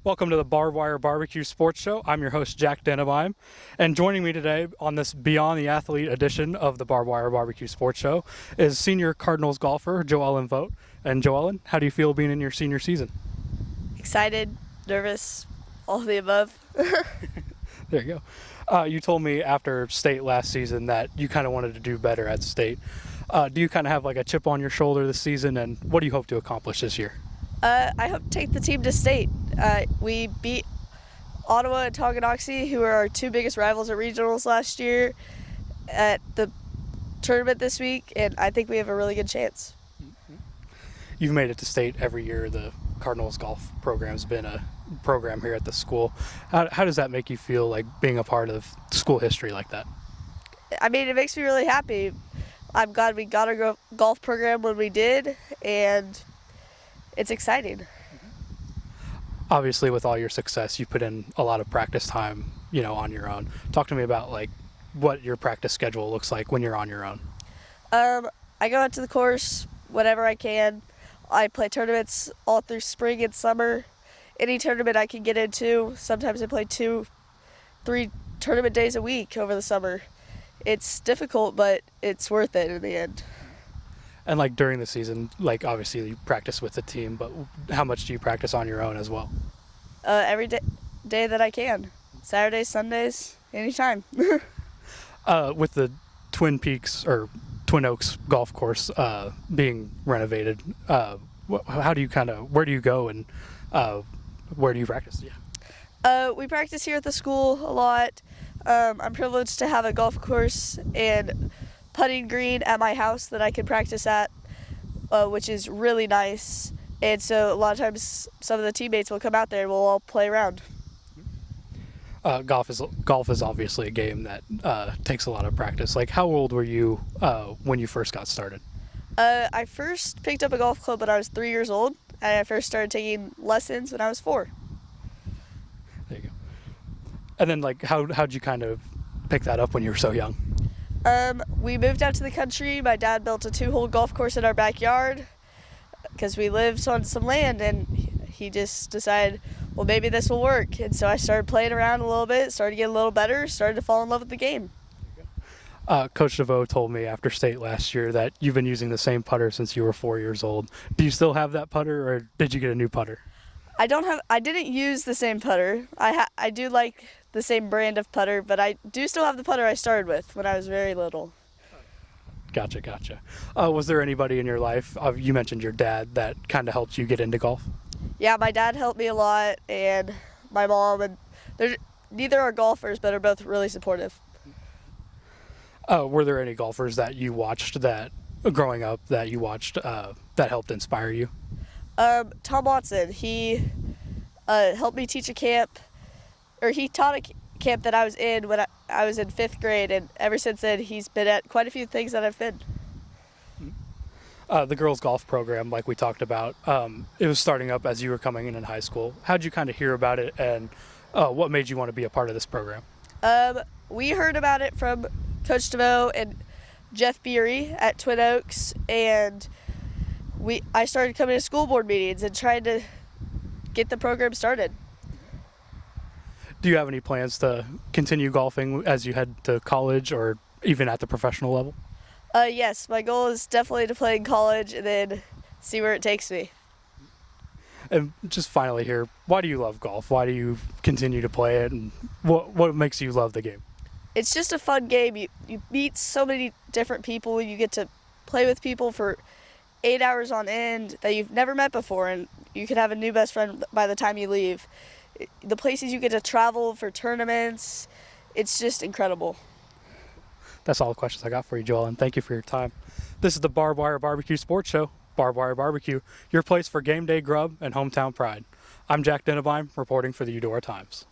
Welcome to the Barbwire Barbecue Sports Show. I'm your host, Jack Denebeim, and joining me today on this Beyond the Athlete edition of the Barbwire Barbecue Sports Show is senior Cardinals golfer Joellen Vogt. And Joellen, how do you feel being in your senior season? Excited, nervous, all of the above. There you go. You told me after state last season that you kind of wanted to do better at state. Do you kind of have like a chip on your shoulder this season, and what do you hope to accomplish this year? I hope to take the team to state. We beat Ottawa and Tonganoxie, who are our two biggest rivals at regionals last year, at the tournament this week, and I think we have a really good chance. You've made it to state every year. The Cardinals golf program's been a program here at the school. How does that make you feel, like being a part of school history like that? I mean, it makes me really happy. I'm glad we got our golf program when we did, and it's exciting. Obviously, with all your success, you put in a lot of practice time, on your own. Talk to me about like what your practice schedule looks like when you're on your own. I go out to the course whenever I can. I play tournaments all through spring and summer. Any tournament I can get into. Sometimes I play 2-3 tournament days a week over the summer. It's difficult, but it's worth it in the end. And like during the season, like obviously you practice with the team, but how much do you practice on your own as well? Every day that I can. Saturdays, Sundays, anytime. With the Twin Peaks or Twin Oaks golf course being renovated, how do you where do you go and where do you practice? Yeah. We practice here at the school a lot. I'm privileged to have a golf course and putting green at my house that I can practice at, which is really nice. And so a lot of times some of the teammates will come out there and we'll all play around. Golf is obviously a game that takes a lot of practice. Like, how old were you when you first got started? I first picked up a golf club when I was 3 years old, and I first started taking lessons when I was 4. There you go. And then, like, how'd you kind of pick that up when you were so young? We moved out to the country. My dad built a 2-hole golf course in our backyard because we lived on some land, and he just decided, well, maybe this will work. And so I started playing around a little bit, started getting a little better, started to fall in love with the game. Coach DeVoe told me after state last year that you've been using the same putter since you were 4 years old. Do you still have that putter, or did you get a new putter? I didn't use the same putter. I do like the same brand of putter, but I do still have the putter I started with when I was very little. Gotcha. Was there anybody in your life, you mentioned your dad, that kind of helped you get into golf? Yeah, my dad helped me a lot, and my mom, and neither are golfers, but are both really supportive. Were there any golfers that you watched that, growing up, that you watched that helped inspire you? Tom Watson, he helped me teach a camp, or he taught a camp that I was in when I was in 5th grade, and ever since then he's been at quite a few things that I've been. The girls' golf program, like we talked about, it was starting up as you were coming in high school. How'd you kind of hear about it, and what made you want to be a part of this program? We heard about it from Coach DeVoe and Jeff Beery at Twin Oaks, and I started coming to school board meetings and trying to get the program started. Do you have any plans to continue golfing as you head to college or even at the professional level? Yes, my goal is definitely to play in college and then see where it takes me. And just finally here, why do you love golf? Why do you continue to play it, and what makes you love the game? It's just a fun game. You meet so many different people. You get to play with people for 8 hours on end that you've never met before, and you can have a new best friend by the time you leave. The places you get to travel for tournaments, it's just incredible. That's all the questions I got for you, Joel, and thank you for your time. This is the Barbwire Barbecue Sports Show, Barbwire Barbecue, your place for game day grub and hometown pride. I'm Jack Denebeim, reporting for the Eudora Times.